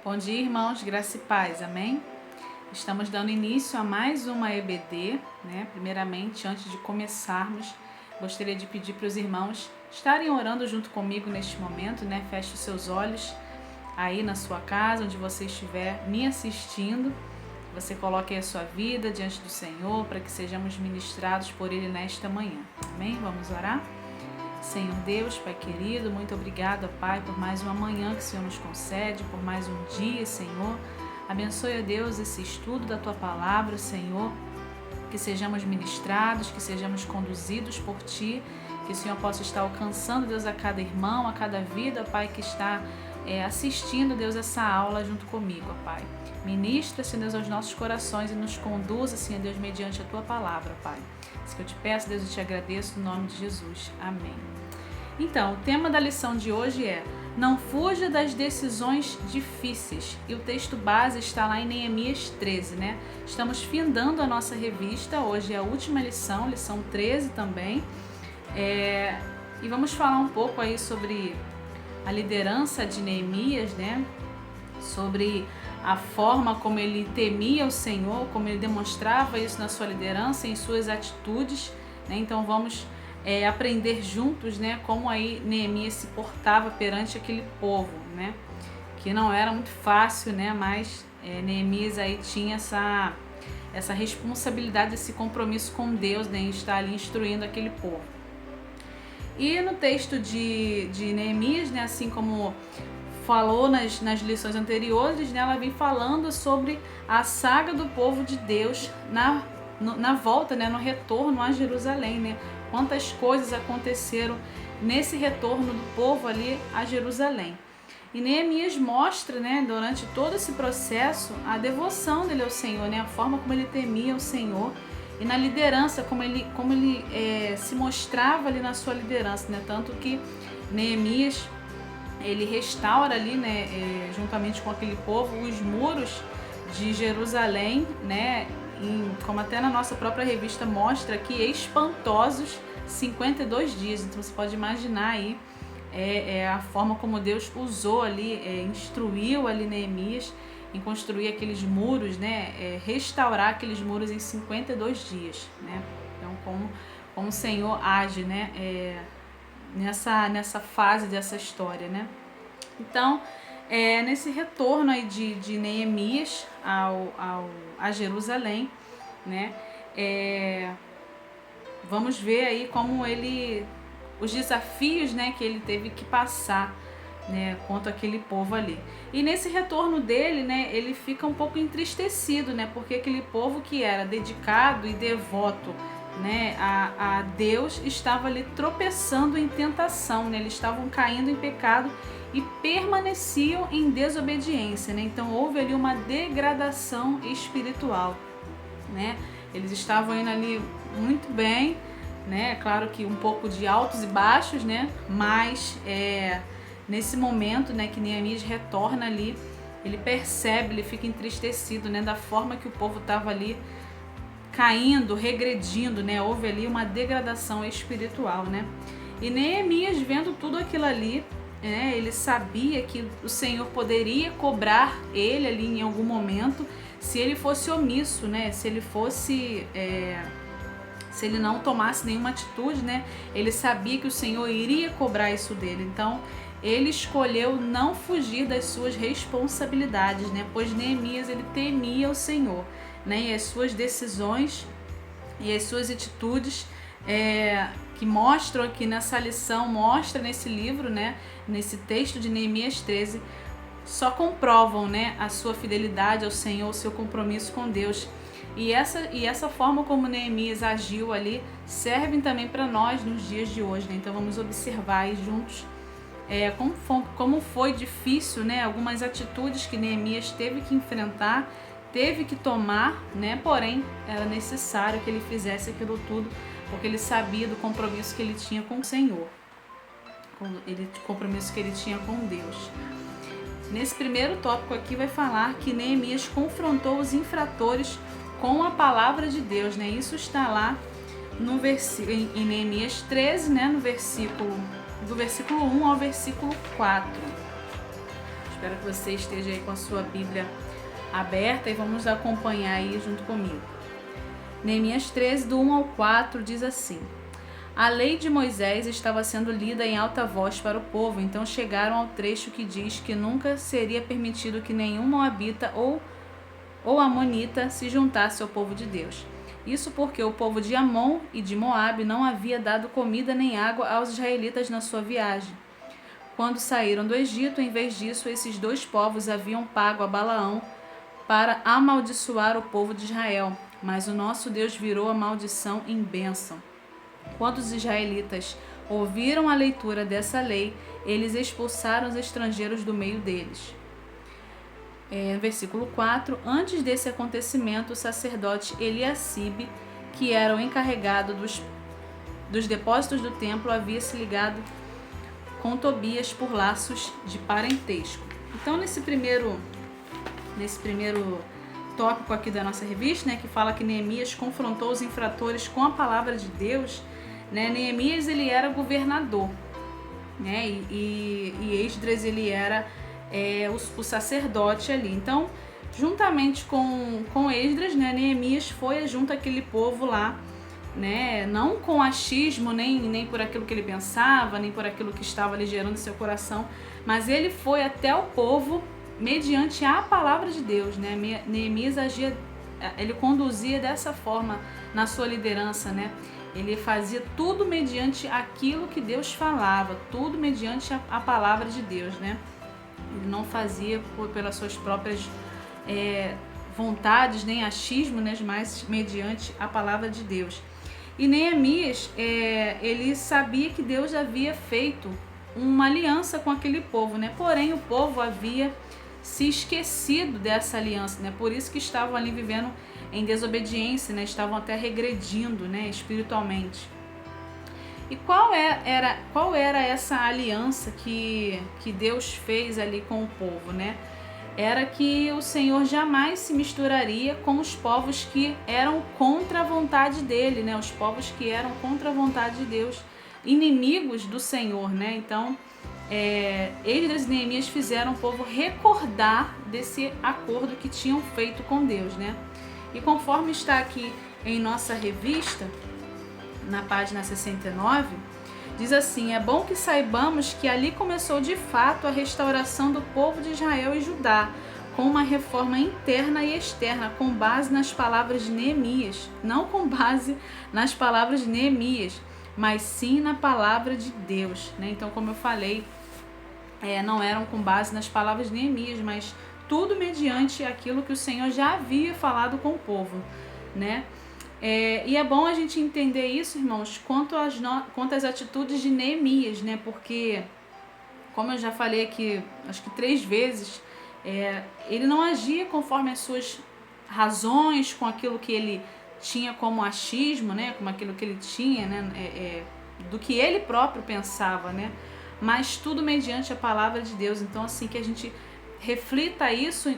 Bom dia, irmãos, graça e paz, amém? Estamos dando início a mais uma EBD, né? Primeiramente, antes de começarmos, gostaria de pedir para os irmãos estarem orando junto comigo neste momento, né? Feche os seus olhos aí na sua casa, onde você estiver me assistindo. Você coloque aí a sua vida diante do Senhor para que sejamos ministrados por Ele nesta manhã, amém? Vamos orar? Senhor Deus, Pai querido, muito obrigada, Pai, por mais uma manhã que o Senhor nos concede, por mais um dia, Senhor. Abençoe, Deus, esse estudo da Tua Palavra, Senhor, que sejamos ministrados, que sejamos conduzidos por Ti, que o Senhor possa estar alcançando, Deus, a cada irmão, a cada vida, Pai, que está assistindo, Deus, essa aula junto comigo, Pai. Ministra, Senhor Deus, aos nossos corações e nos conduza, Senhor Deus, mediante a Tua Palavra, Pai. Isso que eu te peço, Deus, eu te agradeço no nome de Jesus. Amém. Então, o tema da lição de hoje é: não fuja das decisões difíceis. E o texto base está lá em Neemias 13, né? Estamos findando a nossa revista, hoje é a última lição, lição 13 também. E vamos falar um pouco aí sobre a liderança de Neemias, né? Sobre a forma como ele temia o Senhor, como ele demonstrava isso na sua liderança, em suas atitudes, né? Então vamos aprender juntos, né, como aí Neemias se portava perante aquele povo, né? Que não era muito fácil, né? Mas Neemias aí tinha essa responsabilidade, esse compromisso com Deus, né? Em estar ali instruindo aquele povo. E no texto de Neemias, né, assim como falou nas lições anteriores, né, ela vem falando sobre a saga do povo de Deus na volta, né, no retorno a Jerusalém, né? Quantas coisas aconteceram nesse retorno do povo ali a Jerusalém. E Neemias mostra, né, durante todo esse processo, a devoção dele ao Senhor, né, a forma como ele temia o Senhor, e na liderança, como ele se mostrava ali na sua liderança, né? Tanto que Neemias, ele restaura ali, né, juntamente com aquele povo, os muros de Jerusalém, né? Como até na nossa própria revista mostra aqui, espantosos 52 dias. Então você pode imaginar aí a forma como Deus usou ali, instruiu ali Neemias em construir aqueles muros, né? Restaurar aqueles muros em 52 dias, né? Então como o Senhor age, né? Nessa fase dessa história, né? Então, nesse retorno aí de Neemias a Jerusalém, né? Vamos ver aí como os desafios, né, que ele teve que passar, né, quanto àquele povo ali. E nesse retorno dele, né, ele fica um pouco entristecido, né, porque aquele povo que era dedicado e devoto, né, a Deus estava ali tropeçando em tentação, né, eles estavam caindo em pecado e permaneciam em desobediência, né? Então houve ali uma degradação espiritual, né? Eles estavam indo ali muito bem, né? Claro que um pouco de altos e baixos, né? Mas nesse momento, né, que Neemias retorna ali, ele percebe, ele fica entristecido, né, da forma que o povo estava ali caindo, regredindo, né? Houve ali uma degradação espiritual, né? E Neemias, vendo tudo aquilo ali, ele sabia que o Senhor poderia cobrar ele ali em algum momento se ele fosse omisso, né? Se ele não tomasse nenhuma atitude, né? Ele sabia que o Senhor iria cobrar isso dele. Então ele escolheu não fugir das suas responsabilidades, né? Pois Neemias, ele temia o Senhor, né? E as suas decisões e as suas atitudes que mostram aqui nessa lição, mostra nesse livro, né, nesse texto de Neemias 13, só comprovam, né, a sua fidelidade ao Senhor, o seu compromisso com Deus. E essa forma como Neemias agiu ali servem também para nós nos dias de hoje, né? Então vamos observar aí juntos como foi difícil, né, algumas atitudes que Neemias teve que enfrentar, teve que tomar, né? Porém era necessário que ele fizesse aquilo tudo, porque ele sabia do compromisso que ele tinha com o Senhor, compromisso que ele tinha com Deus. Nesse primeiro tópico aqui vai falar que Neemias confrontou os infratores com a palavra de Deus, né? Isso está lá no em Neemias 13, né? Do versículo 1 ao versículo 4. Espero que você esteja aí com a sua Bíblia aberta e vamos acompanhar aí junto comigo. Neemias 13, do 1 ao 4, diz assim: A lei de Moisés estava sendo lida em alta voz para o povo, então chegaram ao trecho que diz que nunca seria permitido que nenhum moabita ou amonita se juntasse ao povo de Deus. Isso porque o povo de Amon e de Moabe não havia dado comida nem água aos israelitas na sua viagem. Quando saíram do Egito, em vez disso, esses dois povos haviam pago a Balaão para amaldiçoar o povo de Israel, mas o nosso Deus virou a maldição em bênção. Quando os israelitas ouviram a leitura dessa lei, eles expulsaram os estrangeiros do meio deles. Versículo 4, antes desse acontecimento, o sacerdote Eliacibe, que era o encarregado dos depósitos do templo, havia se ligado com Tobias por laços de parentesco. Então, nesse primeiro tópico aqui da nossa revista, né, que fala que Neemias confrontou os infratores com a palavra de Deus, né, Neemias ele era governador, né, e Esdras ele era o sacerdote ali. Então, juntamente com Esdras, né, Neemias foi junto àquele povo lá, né, não com achismo, nem por aquilo que ele pensava, nem por aquilo que estava ali gerando seu coração, mas ele foi até o povo mediante a palavra de Deus, né? Neemias agia, ele conduzia dessa forma na sua liderança, né? Ele fazia tudo mediante aquilo que Deus falava, tudo mediante a palavra de Deus, né? Ele não fazia pelas suas próprias vontades, nem achismo, né? Mas mediante a palavra de Deus. E Neemias, ele sabia que Deus havia feito uma aliança com aquele povo, né? Porém, o povo havia se esquecido dessa aliança, né? Por isso que estavam ali vivendo em desobediência, né? Estavam até regredindo, né? Espiritualmente. E qual era essa aliança que Deus fez ali com o povo, né? Era que o Senhor jamais se misturaria com os povos que eram contra a vontade dele, né? Os povos que eram contra a vontade de Deus, inimigos do Senhor, né? Então, Esdras e Neemias fizeram o povo recordar desse acordo que tinham feito com Deus, né? E conforme está aqui em nossa revista, na página 69, diz assim: é bom que saibamos que ali começou de fato a restauração do povo de Israel e Judá, com uma reforma interna e externa, com base nas palavras de Neemias, não com base nas palavras de Neemias, mas sim na palavra de Deus, né? Então, como eu falei, não eram com base nas palavras de Neemias, mas tudo mediante aquilo que o Senhor já havia falado com o povo, né? E é bom a gente entender isso, irmãos, quanto às atitudes de Neemias, né? Porque, como eu já falei aqui, acho que 3 vezes, ele não agia conforme as suas razões, com aquilo que ele tinha como achismo, né? Como aquilo que ele tinha, né? Do que ele próprio pensava, né? Mas tudo mediante a palavra de Deus. Então, assim, que a gente reflita isso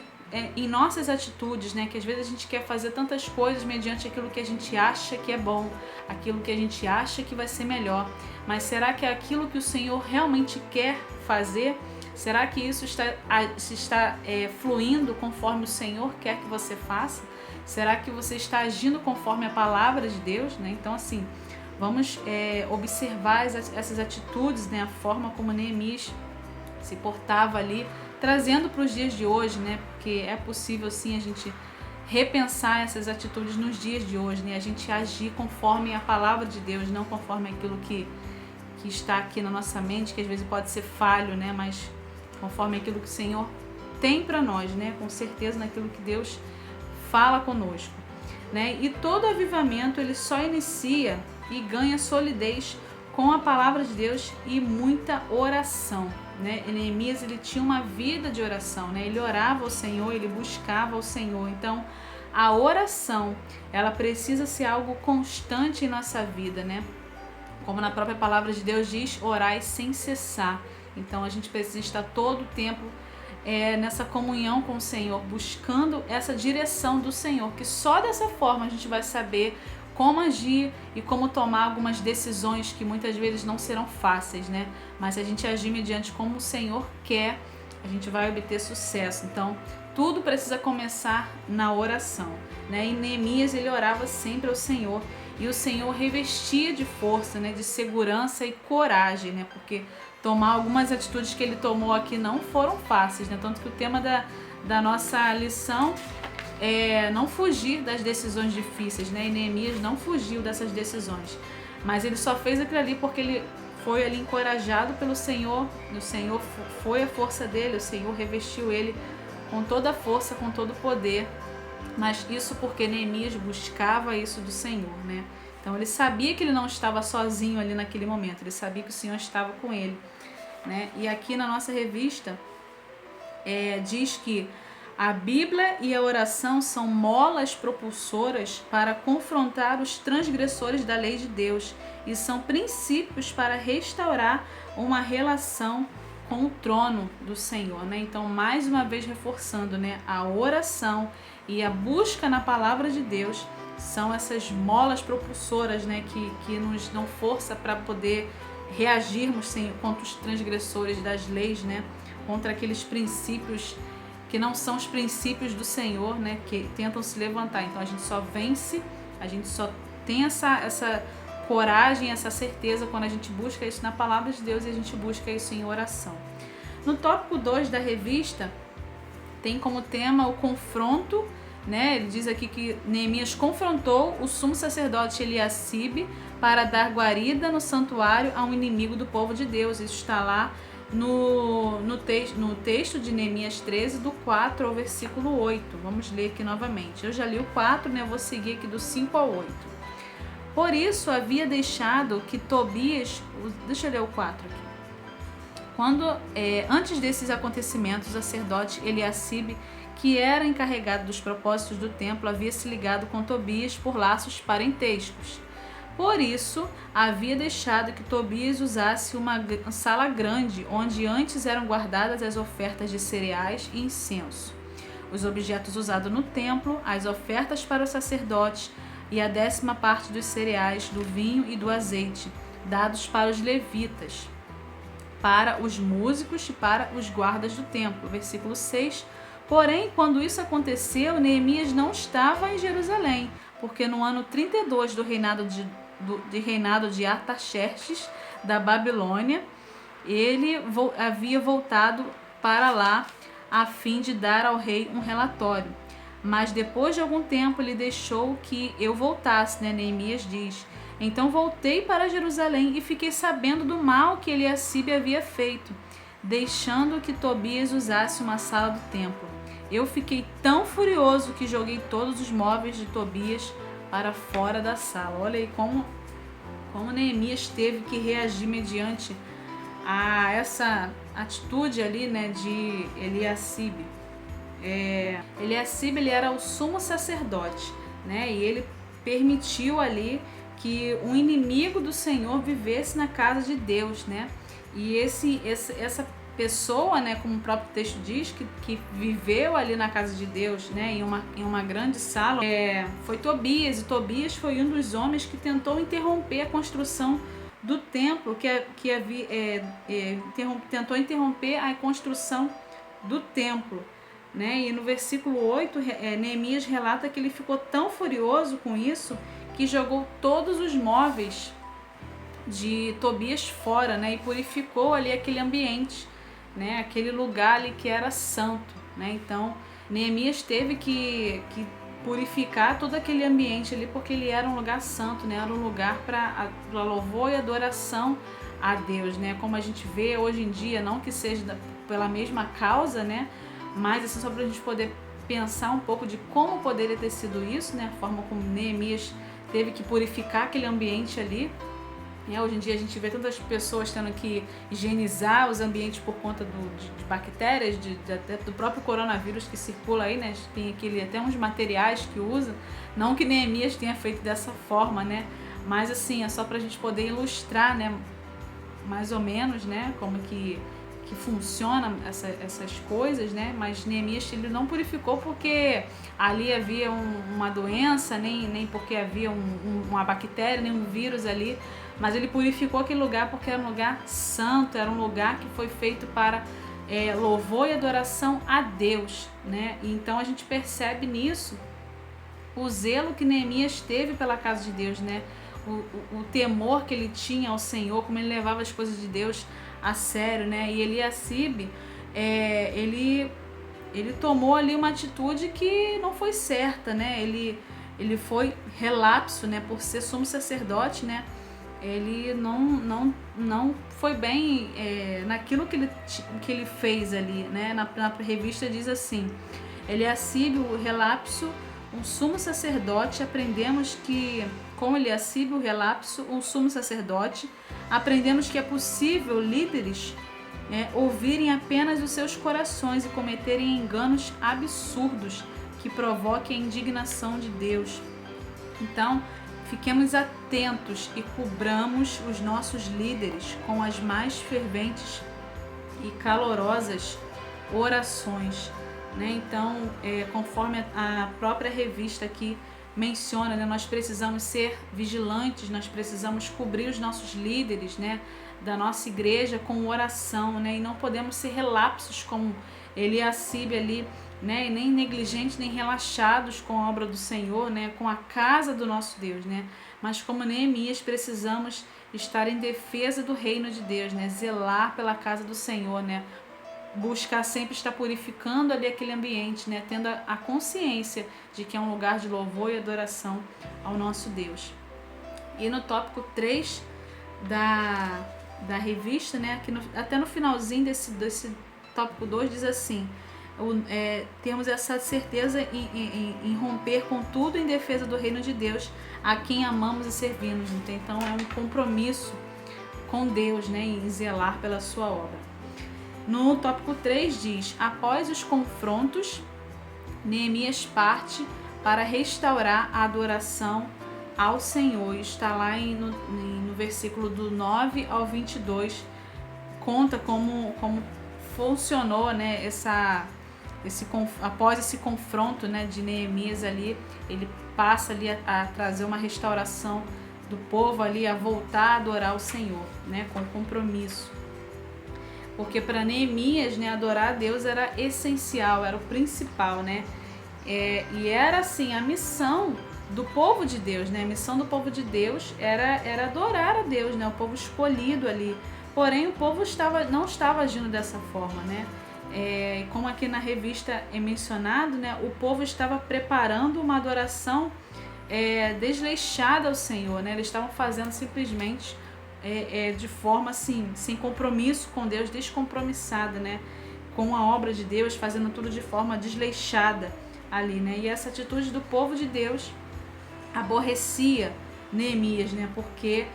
em nossas atitudes, né? Que às vezes a gente quer fazer tantas coisas mediante aquilo que a gente acha que é bom, aquilo que a gente acha que vai ser melhor. Mas será que é aquilo que o Senhor realmente quer fazer? Será que isso está fluindo conforme o Senhor quer que você faça? Será que você está agindo conforme a palavra de Deus, né? Então, assim, vamos observar essas atitudes, né? A forma como Neemias se portava ali, trazendo para os dias de hoje, né? Porque é possível sim a gente repensar essas atitudes nos dias de hoje, né? A gente agir conforme a palavra de Deus, não conforme aquilo que está aqui na nossa mente, que às vezes pode ser falho, né? Mas conforme aquilo que o Senhor tem para nós, né? Com certeza naquilo que Deus fala conosco, né? E todo avivamento ele só inicia e ganha solidez com a palavra de Deus e muita oração, né? Neemias ele tinha uma vida de oração, né? Ele orava ao Senhor, ele buscava ao Senhor. Então, a oração, ela precisa ser algo constante em nossa vida, né? Como na própria palavra de Deus diz, orai sem cessar. Então, a gente precisa estar todo o tempo nessa comunhão com o Senhor, buscando essa direção do Senhor, que só dessa forma a gente vai saber como agir e como tomar algumas decisões que muitas vezes não serão fáceis, né? Mas se a gente agir mediante como o Senhor quer, a gente vai obter sucesso. Então, tudo precisa começar na oração, né? E Neemias, ele orava sempre ao Senhor, e o Senhor revestia de força, né? De segurança e coragem, né? Porque tomar algumas atitudes que ele tomou aqui não foram fáceis, né? Tanto que o tema da nossa lição é não fugir das decisões difíceis, né? E Neemias não fugiu dessas decisões, mas ele só fez aquilo ali porque ele foi ali encorajado pelo Senhor. O Senhor foi a força dele, o Senhor revestiu ele com toda a força, com todo o poder, mas isso porque Neemias buscava isso do Senhor, né? Então ele sabia que ele não estava sozinho ali naquele momento, ele sabia que o Senhor estava com ele, né? E aqui na nossa revista diz que a Bíblia e a oração são molas propulsoras para confrontar os transgressores da lei de Deus e são princípios para restaurar uma relação com o trono do Senhor, né? Então, mais uma vez reforçando, né, a oração e a busca na palavra de Deus são essas molas propulsoras, né, que nos dão força para poder reagirmos contra os transgressores das leis, né, contra aqueles princípios que não são os princípios do Senhor, né, que tentam se levantar. Então a gente só vence, a gente só tem essa coragem, essa certeza quando a gente busca isso na palavra de Deus e a gente busca isso em oração. No tópico 2 da revista, tem como tema o confronto, né? Ele diz aqui que Neemias confrontou o sumo sacerdote Eliacibe para dar guarida no santuário a um inimigo do povo de Deus. Isso está lá no texto de Neemias 13, do 4 ao versículo 8. Vamos ler aqui novamente. Eu já li o 4, né? Eu vou seguir aqui do 5 ao 8. Por isso havia deixado que Tobias... Deixa eu ler o 4 aqui. Antes desses acontecimentos, o sacerdote Eliacibe, que era encarregado dos propósitos do templo, havia se ligado com Tobias por laços parentescos. Por isso, havia deixado que Tobias usasse uma sala grande, onde antes eram guardadas as ofertas de cereais e incenso, os objetos usados no templo, as ofertas para os sacerdotes e a 10ª parte dos cereais, do vinho e do azeite, dados para os levitas, para os músicos e para os guardas do templo. Versículo 6. Porém, quando isso aconteceu, Neemias não estava em Jerusalém, porque no ano 32 do reinado de Artaxerxes da Babilônia, ele havia voltado para lá a fim de dar ao rei um relatório. Mas depois de algum tempo ele deixou que eu voltasse, né? Neemias diz: então voltei para Jerusalém e fiquei sabendo do mal que Eliacibe havia feito, deixando que Tobias usasse uma sala do templo. Eu fiquei tão furioso que joguei todos os móveis de Tobias para fora da sala. Olha aí como Neemias teve que reagir mediante a essa atitude ali, né, de Eliacibe. Eliacibe, ele era o sumo sacerdote, né, e ele permitiu ali que um inimigo do Senhor vivesse na casa de Deus, né, e essa pessoa, né, como o próprio texto diz, que viveu ali na casa de Deus, né, em uma grande sala, foi Tobias. E Tobias foi um dos homens que tentou interromper a construção do templo, tentou interromper a construção do templo, né? E no versículo 8, Neemias relata que ele ficou tão furioso com isso que jogou todos os móveis de Tobias fora, né, e purificou ali aquele ambiente, né, aquele lugar ali que era santo, né? Então Neemias teve que purificar todo aquele ambiente ali, porque ele era um lugar santo, né? Era um lugar para louvor e adoração a Deus, né? Como a gente vê hoje em dia, não que seja pela mesma causa, né? Mas assim, só para a gente poder pensar um pouco de como poderia ter sido isso, né? A forma como Neemias teve que purificar aquele ambiente ali. Hoje em dia a gente vê tantas pessoas tendo que higienizar os ambientes por conta de bactérias, do próprio coronavírus que circula aí, né? Tem até uns materiais que usa, não que Neemias tenha feito dessa forma, né? Mas assim, é só pra gente poder ilustrar, né? Mais ou menos, né? Como que funciona essas coisas, né? Mas Neemias, ele não purificou porque ali havia uma doença, nem porque havia uma bactéria, nem um vírus ali, mas ele purificou aquele lugar porque era um lugar santo, era um lugar que foi feito para louvor e adoração a Deus, né? E então a gente percebe nisso o zelo que Neemias teve pela casa de Deus, né? O temor que ele tinha ao Senhor, como ele levava as coisas de Deus a sério, né? E Eliacibe, ele tomou ali uma atitude que não foi certa, né? Ele foi relapso, né? Por ser sumo sacerdote, né? Ele não foi bem naquilo que ele fez ali, né? Na revista diz assim: Eliacibe, o relapso, um sumo sacerdote, aprendemos que, com Eliacibe, o relapso, um sumo sacerdote, aprendemos que é possível líderes ouvirem apenas os seus corações e cometerem enganos absurdos que provoquem a indignação de Deus. Então, fiquemos atentos e cobramos os nossos líderes com as mais ferventes e calorosas orações, né? Então, conforme a própria revista aqui menciona, né, nós precisamos ser vigilantes, nós precisamos cobrir os nossos líderes, né, da nossa igreja com oração, né, e não podemos ser relapsos como Eliacibe ali, né, nem negligentes, nem relaxados com a obra do Senhor, né, com a casa do nosso Deus, né, mas como Neemias precisamos estar em defesa do reino de Deus, né, zelar pela casa do Senhor, né, buscar sempre estar purificando ali aquele ambiente, né, tendo a consciência de que é um lugar de louvor e adoração ao nosso Deus. E no tópico 3 da revista, né, aqui até no finalzinho desse tópico 2 diz assim: temos essa certeza em romper com tudo em defesa do reino de Deus, a quem amamos e servimos. Então é um compromisso com Deus, né, em zelar pela sua obra. No tópico 3 diz: após os confrontos, Neemias parte para restaurar a adoração ao Senhor. Está lá no versículo do 9 ao 22, conta como funcionou, né, após esse confronto, né, de Neemias ali, ele passa ali a trazer uma restauração do povo ali, a voltar a adorar o Senhor, né, com compromisso. Porque para Neemias, né, adorar a Deus era essencial, era o principal, né? E era assim a missão do povo de Deus, né? A missão do povo de Deus era adorar a Deus, né? O povo escolhido ali. Porém, o povo não estava agindo dessa forma, né? Como aqui na revista é mencionado, né? O povo estava preparando uma adoração desleixada ao Senhor, né? Eles estavam fazendo simplesmente de forma assim, sem compromisso com Deus, descompromissada, né, com a obra de Deus, fazendo tudo de forma desleixada ali, né, e essa atitude do povo de Deus aborrecia Neemias, né, porque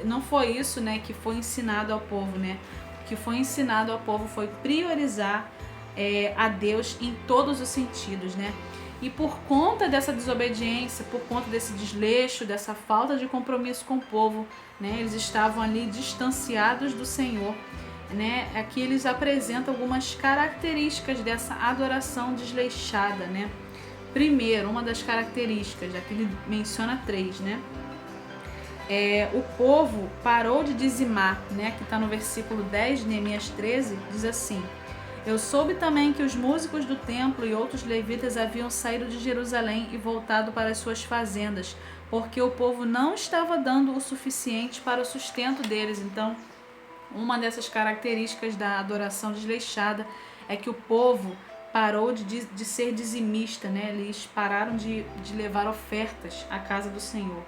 não foi isso, né, que foi ensinado ao povo, né, o que foi ensinado ao povo foi priorizar a Deus em todos os sentidos, né. E por conta dessa desobediência, por conta desse desleixo, dessa falta de compromisso com o povo, né, eles estavam ali distanciados do Senhor, né. Aqui eles apresentam algumas características dessa adoração desleixada, né. Primeiro, uma das características, aqui ele menciona 3, né. O povo parou de dizimar, né, que está no versículo 10 de Neemias 13, diz assim: eu soube também que os músicos do templo e outros levitas haviam saído de Jerusalém e voltado para as suas fazendas, porque o povo não estava dando o suficiente para o sustento deles. Então, uma dessas características da adoração desleixada é que o povo parou de ser dizimista, né? Eles pararam de levar ofertas à casa do Senhor.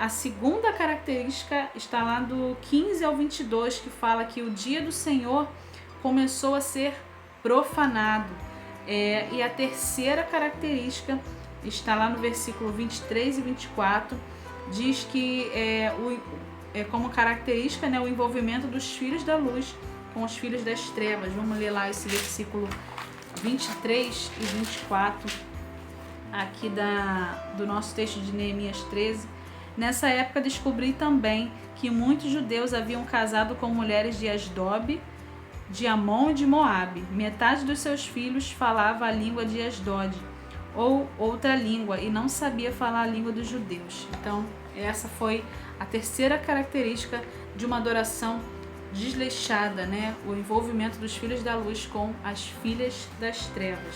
A segunda característica está lá do 15 ao 22, que fala que o dia do Senhor começou a ser profanado. E a terceira característica está lá no versículo 23 e 24, diz que como característica, né, o envolvimento dos filhos da luz com os filhos das trevas. Vamos ler lá esse versículo 23 e 24 aqui do nosso texto de Neemias 13. Nessa época descobri também que muitos judeus haviam casado com mulheres de Asdob, de Amon e de Moabe. Metade dos seus filhos falava a língua de Asdod ou outra língua e não sabia falar a língua dos judeus. Então, essa foi a terceira característica de uma adoração desleixada, né? O envolvimento dos filhos da luz com as filhas das trevas.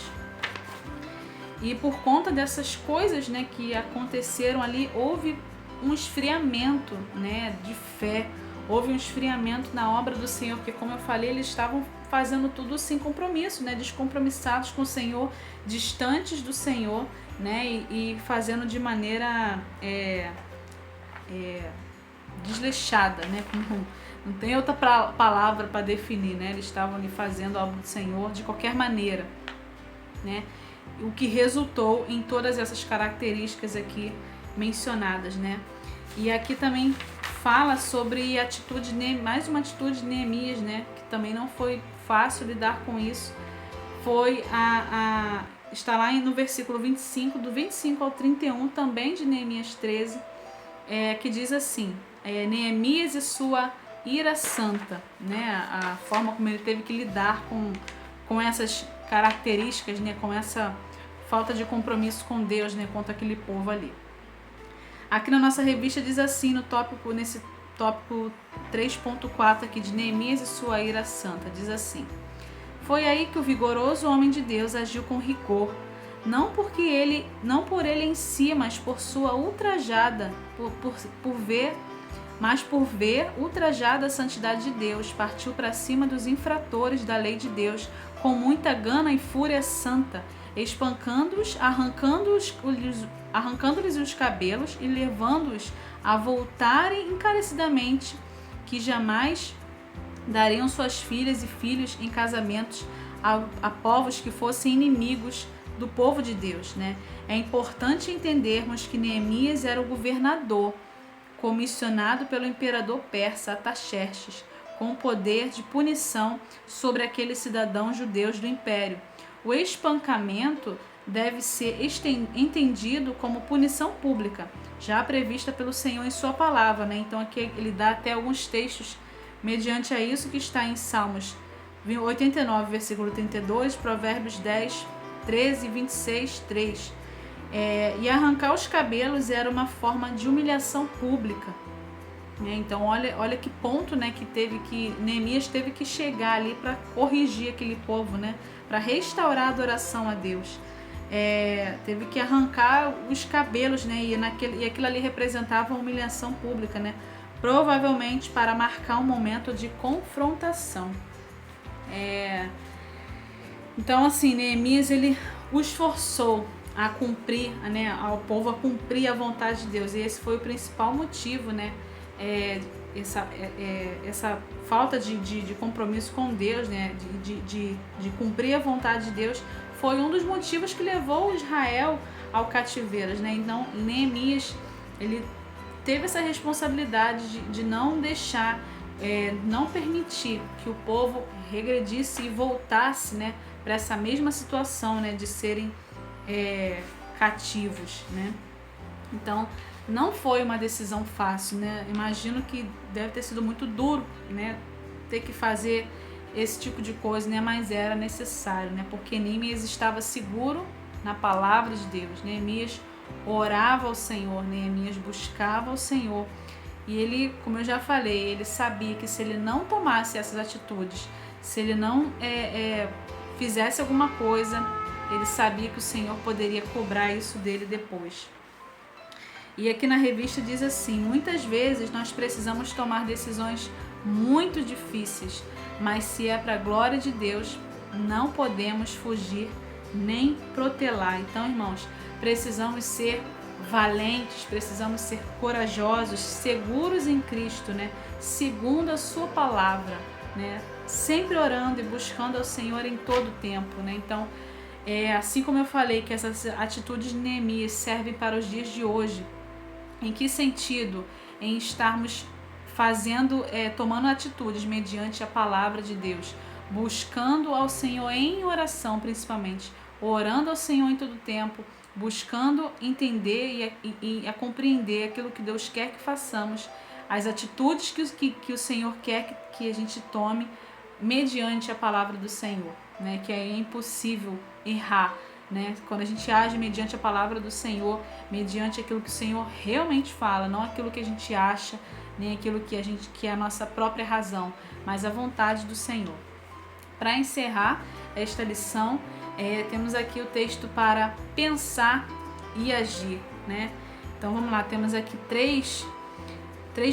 E por conta dessas coisas, né, que aconteceram ali, houve um esfriamento, né, de fé, houve um esfriamento na obra do Senhor, porque, como eu falei, eles estavam fazendo tudo sem compromisso, né, descompromissados com o Senhor, distantes do Senhor, né, e fazendo de maneira desleixada, né, não tem outra palavra para definir, né, eles estavam ali fazendo a obra do Senhor de qualquer maneira, né, o que resultou em todas essas características aqui mencionadas, né. E aqui também fala sobre a atitude, mais uma atitude de Neemias, né, que também não foi fácil lidar com isso, foi está lá no versículo 25, do 25 ao 31, também de Neemias 13, que diz assim, Neemias e sua ira santa, né, a forma como ele teve que lidar com essas características, né, com essa falta de compromisso com Deus, né, contra aquele povo ali. Aqui na nossa revista diz assim, nesse tópico 3.4 aqui de Neemias e sua ira santa, diz assim: foi aí que o vigoroso homem de Deus agiu com rigor, não por ele em si, mas por sua ultrajada, por ver ultrajada a santidade de Deus, partiu para cima dos infratores da lei de Deus, com muita gana e fúria santa, espancando-os, arrancando-lhes os cabelos e levando-os a voltarem encarecidamente, que jamais dariam suas filhas e filhos em casamentos a povos que fossem inimigos do povo de Deus, né? É importante entendermos que Neemias era o governador, comissionado pelo imperador persa Artaxerxes, com poder de punição sobre aqueles cidadãos judeus do império. O espancamento deve ser entendido como punição pública, já prevista pelo Senhor em sua palavra, né? Então aqui ele dá até alguns textos mediante a isso, que está em Salmos 89, versículo 32, Provérbios 10, 13 e 26, 3. E arrancar os cabelos era uma forma de humilhação pública, né? Então olha que ponto, né, que Neemias teve que chegar ali para corrigir aquele povo, né, para restaurar a adoração a Deus. Teve que arrancar os cabelos, né, e aquilo ali representava a humilhação pública, né, provavelmente para marcar um momento de confrontação. Então, assim, Neemias, ele o esforçou a cumprir, né, ao povo a cumprir a vontade de Deus, e esse foi o principal motivo, né, essa falta de compromisso com Deus, né, de cumprir a vontade de Deus, foi um dos motivos que levou Israel ao cativeiro, né. Então, Neemias, ele teve essa responsabilidade de não deixar, não permitir que o povo regredisse e voltasse, né, para essa mesma situação, né, de serem cativos, né. Então, não foi uma decisão fácil, né. Imagino que deve ter sido muito duro, né, ter que fazer esse tipo de coisa, né, mas era necessário, né, porque Neemias estava seguro na palavra de Deus. Neemias orava ao Senhor, Neemias buscava ao Senhor, e ele, como eu já falei, ele sabia que se ele não tomasse essas atitudes, se ele não fizesse alguma coisa, ele sabia que o Senhor poderia cobrar isso dele depois. E aqui na revista diz assim: muitas vezes nós precisamos tomar decisões muito difíceis, mas se é para a glória de Deus, não podemos fugir nem protelar. Então, irmãos, precisamos ser valentes, precisamos ser corajosos, seguros em Cristo, né? Segundo a sua palavra, né? Sempre orando e buscando ao Senhor em todo o tempo, né? Então, assim como eu falei que essas atitudes de Neemias servem para os dias de hoje. Em que sentido? Em estarmos tomando atitudes mediante a palavra de Deus, buscando ao Senhor em oração, principalmente, orando ao Senhor em todo tempo, buscando entender e a compreender aquilo que Deus quer que façamos, as atitudes que o Senhor quer que a gente tome mediante a palavra do Senhor, né? Que é impossível errar, né? Quando a gente age mediante a palavra do Senhor, mediante aquilo que o Senhor realmente fala, não aquilo que a gente acha, nem aquilo que é a nossa própria razão, mas a vontade do Senhor. Para encerrar esta lição, temos aqui o texto para pensar e agir, né? Então vamos lá, temos aqui três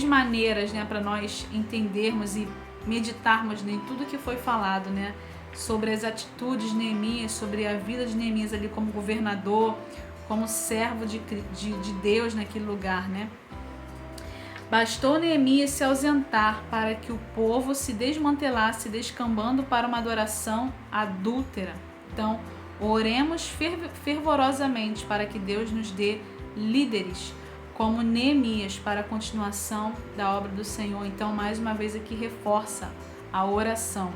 maneiras, né, para nós entendermos e meditarmos em tudo que foi falado, né, sobre as atitudes de Neemias, sobre a vida de Neemias ali como governador, como servo de Deus naquele lugar, né? Bastou Neemias se ausentar para que o povo se desmantelasse, descambando para uma adoração adúltera. Então, oremos fervorosamente para que Deus nos dê líderes como Neemias para a continuação da obra do Senhor. Então, mais uma vez aqui reforça a oração.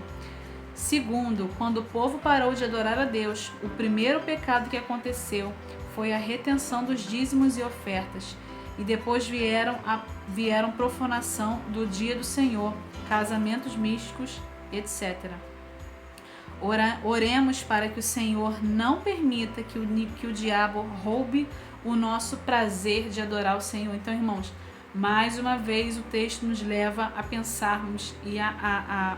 Segundo, quando o povo parou de adorar a Deus, o primeiro pecado que aconteceu foi a retenção dos dízimos e ofertas. E depois vieram profanação do dia do Senhor, casamentos místicos, etc. Oremos para que o Senhor não permita que o diabo roube o nosso prazer de adorar o Senhor. Então, irmãos, mais uma vez o texto nos leva a pensarmos e a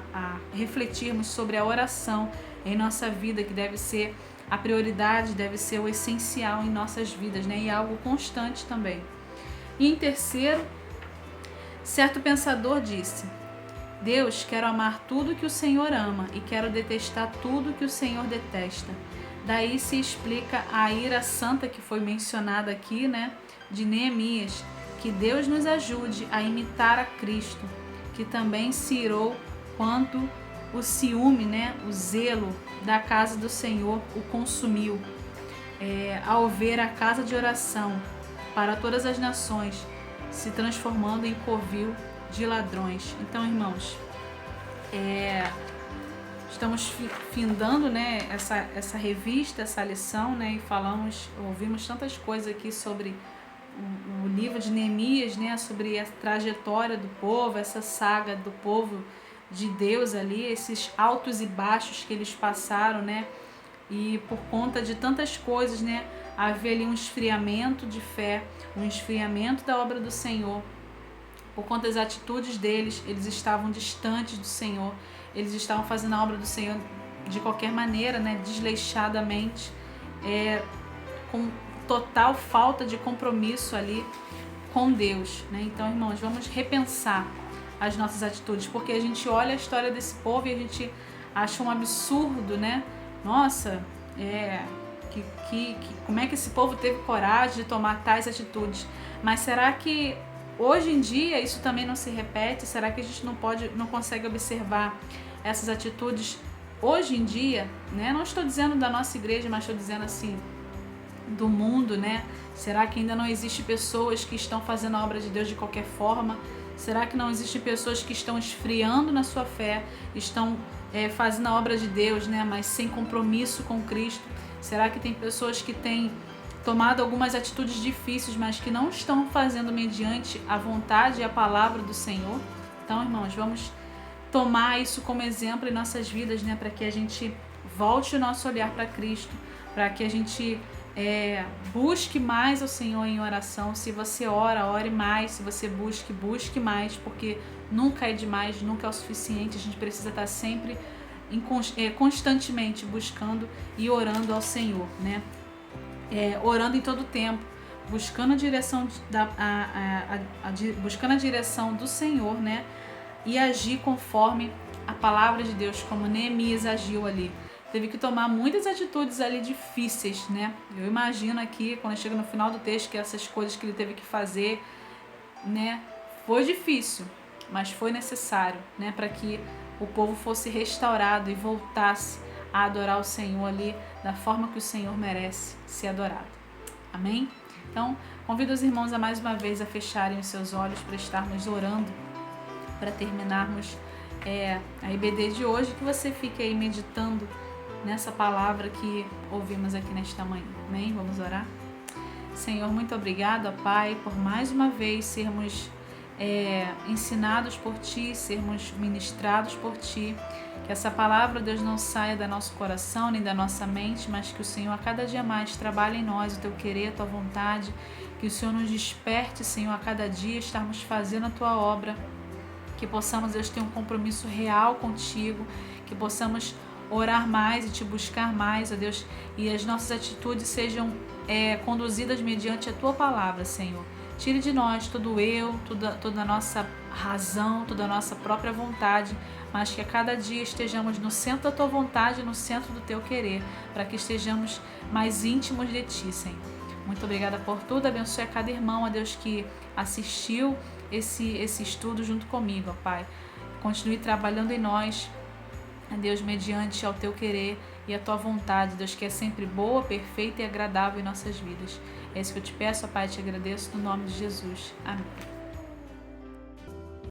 refletirmos sobre a oração em nossa vida, que deve ser a prioridade, deve ser o essencial em nossas vidas, né? E algo constante também. E em terceiro, certo pensador disse: Deus, quero amar tudo que o Senhor ama e quero detestar tudo que o Senhor detesta. Daí se explica a ira santa que foi mencionada aqui, né, de Neemias. Que Deus nos ajude a imitar a Cristo, que também se irou quanto o ciúme, né, o zelo da casa do Senhor o consumiu, ao ver a casa de oração para todas as nações se transformando em covil de ladrões. Então, irmãos, estamos findando, né, essa revista, essa lição, né, e ouvimos tantas coisas aqui sobre o livro de Neemias, né, sobre a trajetória do povo, essa saga do povo de Deus ali, esses altos e baixos que eles passaram, né, e por conta de tantas coisas, né, havia ali um esfriamento de fé, um esfriamento da obra do Senhor. Por conta das atitudes deles, eles estavam distantes do Senhor, eles estavam fazendo a obra do Senhor de qualquer maneira, né, desleixadamente, com total falta de compromisso ali com Deus, né? Então, irmãos, vamos repensar as nossas atitudes, porque a gente olha a história desse povo e a gente acha um absurdo, né? Nossa, como é que esse povo teve coragem de tomar tais atitudes? Mas será que hoje em dia isso também não se repete? Será que a gente não consegue observar essas atitudes hoje em dia, né? Não estou dizendo da nossa igreja, mas estou dizendo assim, do mundo, né? Será que ainda não existe pessoas que estão fazendo a obra de Deus de qualquer forma? Será que não existem pessoas que estão esfriando na sua fé, estão fazendo a obra de Deus, né? Mas sem compromisso com Cristo? Será que tem pessoas que têm tomado algumas atitudes difíceis, mas que não estão fazendo mediante a vontade e a palavra do Senhor? Então, irmãos, vamos tomar isso como exemplo em nossas vidas, né? Para que a gente volte o nosso olhar para Cristo, para que a gente busque mais ao Senhor em oração. Se você ora, ore mais. Se você busque mais, porque nunca é demais, nunca é o suficiente. A gente precisa estar sempre, constantemente buscando e orando ao Senhor, né? Orando em todo o tempo, buscando a direção buscando a direção do Senhor, né? E agir conforme a palavra de Deus, como Neemias agiu ali. Teve que tomar muitas atitudes ali difíceis, né? Eu imagino aqui, quando chega no final do texto, que essas coisas que ele teve que fazer, né? Foi difícil, mas foi necessário, né? Para que o povo fosse restaurado e voltasse a adorar o Senhor ali da forma que o Senhor merece ser adorado. Amém? Então, convido os irmãos a mais uma vez a fecharem os seus olhos para estarmos orando, para terminarmos a IBD de hoje, que você fique aí meditando nessa palavra que ouvimos aqui nesta manhã. Amém? Vamos orar? Senhor, muito obrigado, ó Pai, por mais uma vez sermos ensinados por Ti, sermos ministrados por Ti. Que essa palavra, Deus, não saia do nosso coração nem da nossa mente, mas que o Senhor a cada dia mais trabalhe em nós o Teu querer, a Tua vontade. Que o Senhor nos desperte, Senhor, a cada dia estarmos fazendo a Tua obra. Que possamos, Deus, ter um compromisso real contigo. Que possamos orar mais e Te buscar mais, ó Deus. E as nossas atitudes sejam conduzidas mediante a Tua palavra, Senhor. Tire de nós todo eu, toda a nossa razão, toda a nossa própria vontade, mas que a cada dia estejamos no centro da Tua vontade, no centro do Teu querer, para que estejamos mais íntimos de Ti, Senhor. Muito obrigada por tudo, abençoe a cada irmão, ó Deus, que assistiu esse estudo junto comigo, ó Pai. Continue trabalhando em nós, ó Deus, mediante ao Teu querer e a Tua vontade, Deus, que é sempre boa, perfeita e agradável em nossas vidas. É isso que eu te peço, ó Pai, te agradeço no nome de Jesus. Amém.